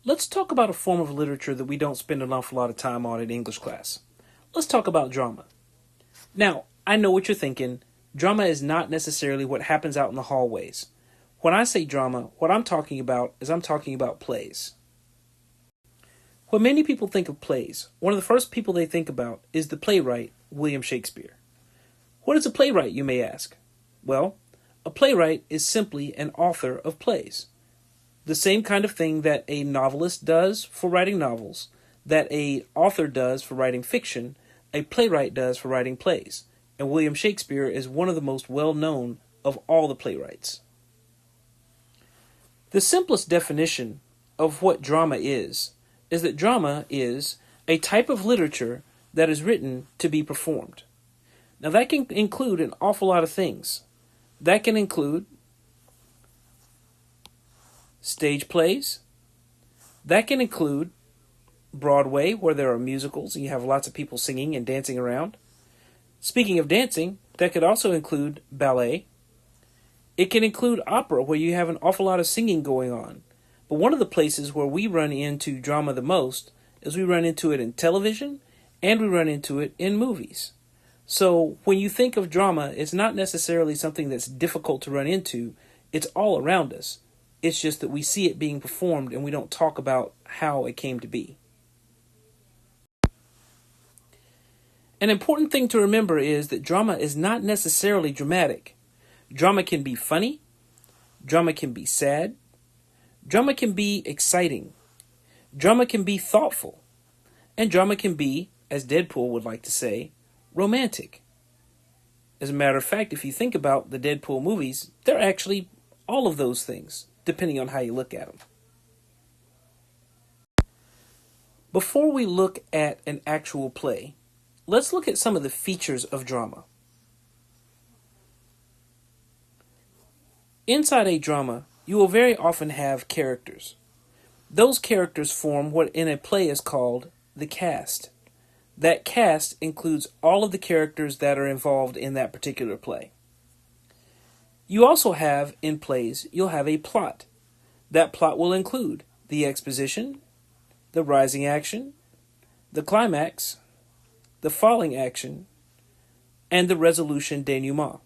Let's talk about a form of literature that we don't spend an awful lot of time on in English class. Let's talk about drama. Now, I know what you're thinking. Drama is not necessarily what happens out in the hallways. When I say drama, what I'm talking about is I'm talking about plays. When many people think of plays, one of the first people they think about is the playwright William Shakespeare. What is a playwright, you may ask? Well, a playwright is simply an author of plays. The same kind of thing that a novelist does for writing novels, that a author does for writing fiction, a playwright does for writing plays. And William Shakespeare is one of the most well-known of all the playwrights. The simplest definition of what drama is that drama is a type of literature that is written to be performed. Now that can include an awful lot of things. That can include stage plays. That can include Broadway, where there are musicals and you have lots of people singing and dancing around. Speaking of dancing, that could also include ballet. It can include opera, where you have an awful lot of singing going on. But one of the places where we run into drama the most is we run into it in television and we run into it in movies. So when you think of drama, it's not necessarily something that's difficult to run into. It's all around us. It's just that we see it being performed and we don't talk about how it came to be. An important thing to remember is that drama is not necessarily dramatic. Drama can be funny. Drama can be sad. Drama can be exciting. Drama can be thoughtful. And drama can be, as Deadpool would like to say, romantic. As a matter of fact, if you think about the Deadpool movies, they're actually all of those things, depending on how you look at them. Before we look at an actual play, let's look at some of the features of drama. Inside a drama, you will very often have characters. Those characters form what in a play is called the cast. That cast includes all of the characters that are involved in that particular play. You also have, in plays, you'll have a plot. That plot will include the exposition, the rising action, the climax, the falling action, and the resolution denouement.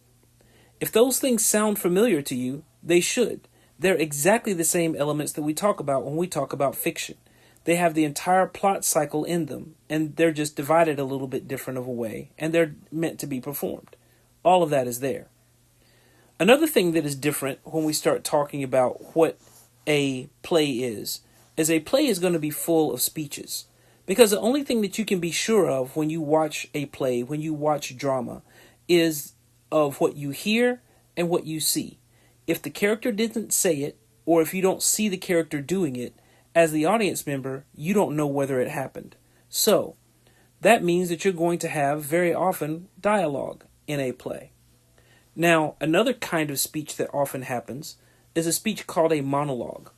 If those things sound familiar to you, they should. They're exactly the same elements that we talk about when we talk about fiction. They have the entire plot cycle in them, and they're just divided a little bit different of a way, and they're meant to be performed. All of that is there. Another thing that is different when we start talking about what a play is a play is going to be full of speeches. Because the only thing that you can be sure of when you watch a play, when you watch drama, is of what you hear and what you see. If the character didn't say it, or if you don't see the character doing it, as the audience member, you don't know whether it happened. So, that means that you're going to have very often dialogue in a play. Now, another kind of speech that often happens is a speech called a monologue.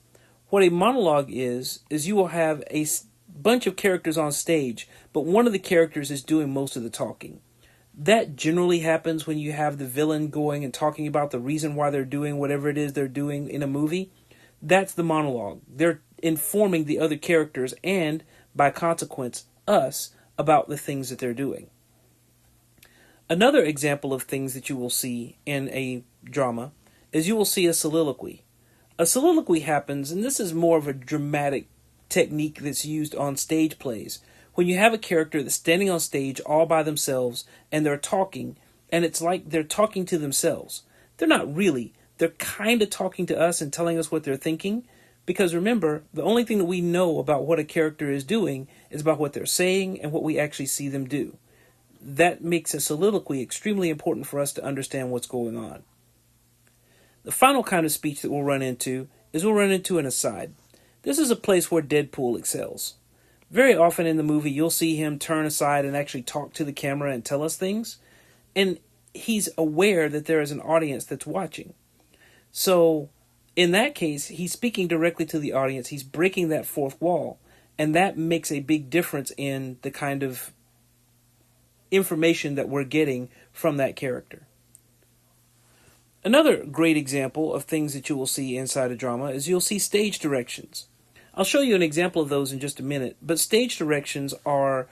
What a monologue is you will have a bunch of characters on stage, but one of the characters is doing most of the talking. That generally happens when you have the villain going and talking about the reason why they're doing whatever it is they're doing in a movie. That's the monologue. They're informing the other characters and, by consequence, us about the things that they're doing. Another example of things that you will see in a drama is you will see a soliloquy. A soliloquy happens, and this is more of a dramatic technique that's used on stage plays. When you have a character that's standing on stage all by themselves and they're talking, and it's like they're talking to themselves. They're not really. They're kind of talking to us and telling us what they're thinking. Because remember, the only thing that we know about what a character is doing is about what they're saying and what we actually see them do. That makes a soliloquy extremely important for us to understand what's going on. The final kind of speech that we'll run into is we'll run into an aside. This is a place where Deadpool excels. Very often in the movie, you'll see him turn aside and actually talk to the camera and tell us things. And he's aware that there is an audience that's watching. So, in that case, he's speaking directly to the audience. He's breaking that fourth wall. And that makes a big difference in the kind of information that we're getting from that character. Another great example of things that you will see inside a drama is you'll see stage directions. I'll show you an example of those in just a minute, but stage directions are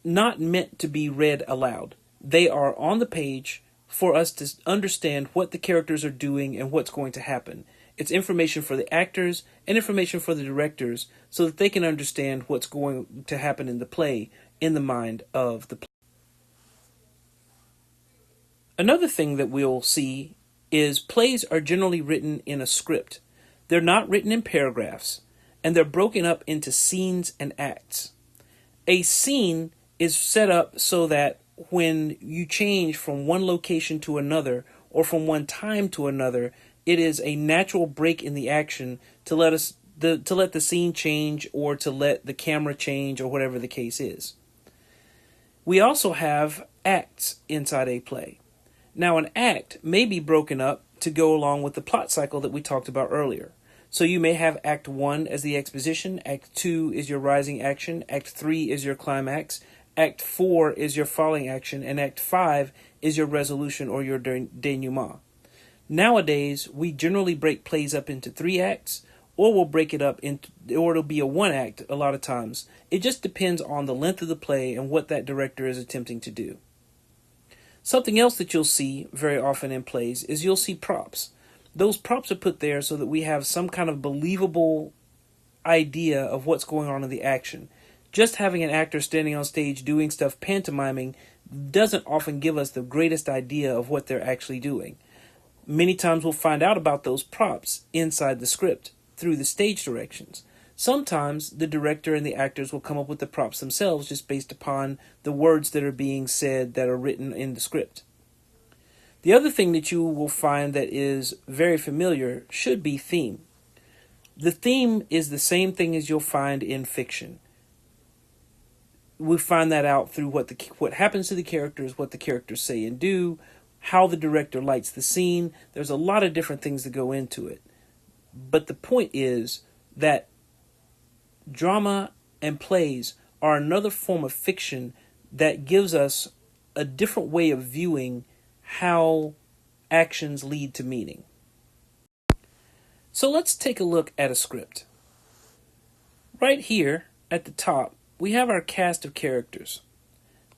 not meant to be read aloud. They are on the page for us to understand what the characters are doing and what's going to happen. It's information for the actors and information for the directors so that they can understand what's going to happen in the play in the mind of the play. Another thing that we'll see is plays are generally written in a script. They're not written in paragraphs, and they're broken up into scenes and acts. A scene is set up so that when you change from one location to another or from one time to another, it is a natural break in the action to let the scene change or to let the camera change or whatever the case is. We also have acts inside a play. Now, an act may be broken up to go along with the plot cycle that we talked about earlier. So you may have Act 1 as the exposition, Act 2 is your rising action, Act 3 is your climax, Act 4 is your falling action, and Act 5 is your resolution or your denouement. Nowadays, we generally break plays up into 3 acts, or we'll break it up into, or it'll be a 1 act a lot of times. It just depends on the length of the play and what that director is attempting to do. Something else that you'll see very often in plays is you'll see props. Those props are put there so that we have some kind of believable idea of what's going on in the action. Just having an actor standing on stage doing stuff pantomiming doesn't often give us the greatest idea of what they're actually doing. Many times we'll find out about those props inside the script through the stage directions. Sometimes the director and the actors will come up with the props themselves just based upon the words that are being said that are written in the script. The other thing that you will find that is very familiar should be theme. The theme is the same thing as you'll find in fiction. We find that out through what happens to the characters, what the characters say and do, how the director lights the scene. There's a lot of different things that go into it. But the point is that drama and plays are another form of fiction that gives us a different way of viewing how actions lead to meaning. So let's take a look at a script. Right here at the top, we have our cast of characters.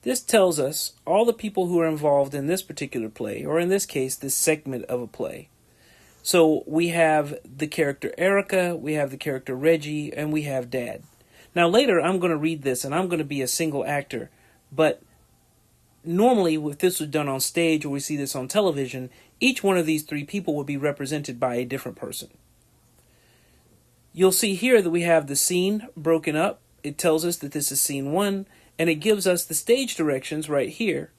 This tells us all the people who are involved in this particular play, or in this case, this segment of a play. So we have the character Erica, we have the character Reggie, and we have Dad. Now later I'm going to read this and I'm going to be a single actor, but normally if this was done on stage or we see this on television, each one of these 3 people would be represented by a different person. You'll see here that we have the scene broken up. It tells us that this is scene 1, and it gives us the stage directions right here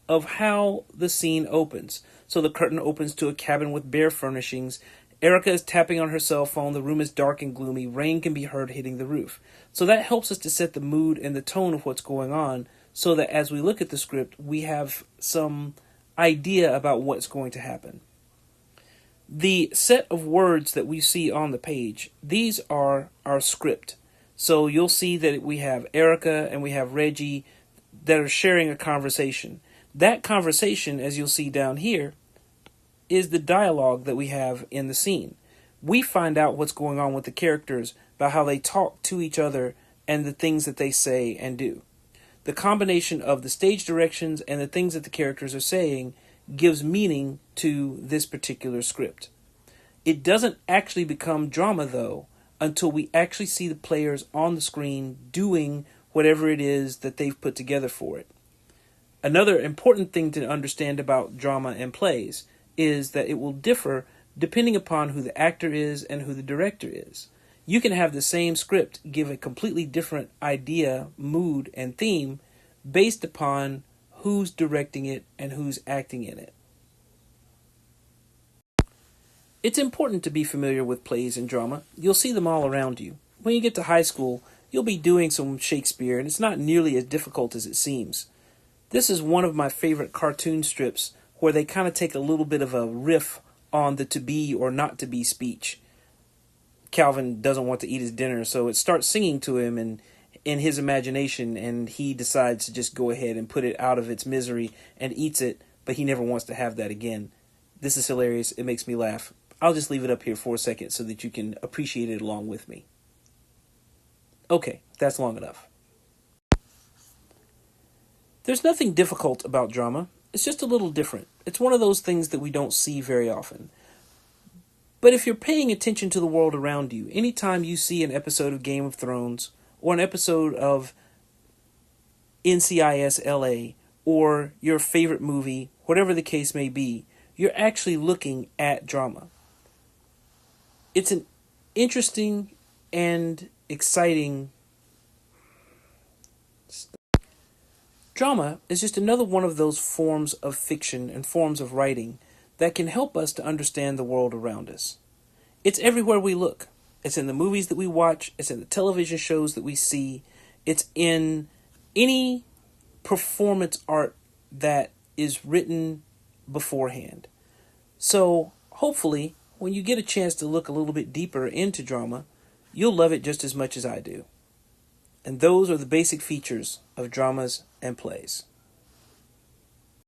of how the scene opens. So the curtain opens to a cabin with bare furnishings. Erica is tapping on her cell phone. The room is dark and gloomy. Rain can be heard hitting the roof. So that helps us to set the mood and the tone of what's going on so that as we look at the script, we have some idea about what's going to happen. The set of words that we see on the page, these are our script. So you'll see that we have Erica and we have Reggie that are sharing a conversation. That conversation, as you'll see down here, is the dialogue that we have in the scene. We find out what's going on with the characters by how they talk to each other and the things that they say and do. The combination of the stage directions and the things that the characters are saying gives meaning to this particular script. It doesn't actually become drama, though, until we actually see the players on the screen doing whatever it is that they've put together for it. Another important thing to understand about drama and plays is that it will differ depending upon who the actor is and who the director is. You can have the same script give a completely different idea, mood, and theme based upon who's directing it and who's acting in it. It's important to be familiar with plays and drama. You'll see them all around you. When you get to high school, you'll be doing some Shakespeare, and it's not nearly as difficult as it seems. This is one of my favorite cartoon strips where they kind of take a little bit of a riff on the to be or not to be speech. Calvin doesn't want to eat his dinner, so it starts singing to him and in his imagination, and he decides to just go ahead and put it out of its misery and eats it, but he never wants to have that again. This is hilarious. It makes me laugh. I'll just leave it up here for a second so that you can appreciate it along with me. Okay, that's long enough. There's nothing difficult about drama. It's just a little different. It's one of those things that we don't see very often. But if you're paying attention to the world around you, anytime you see an episode of Game of Thrones or an episode of NCIS LA or your favorite movie, whatever the case may be, you're actually looking at drama. It's an interesting and exciting. Drama is just another one of those forms of fiction and forms of writing that can help us to understand the world around us. It's everywhere we look. It's in the movies that we watch, it's in the television shows that we see, it's in any performance art that is written beforehand. So, hopefully, when you get a chance to look a little bit deeper into drama, you'll love it just as much as I do. And those are the basic features of dramas and plays.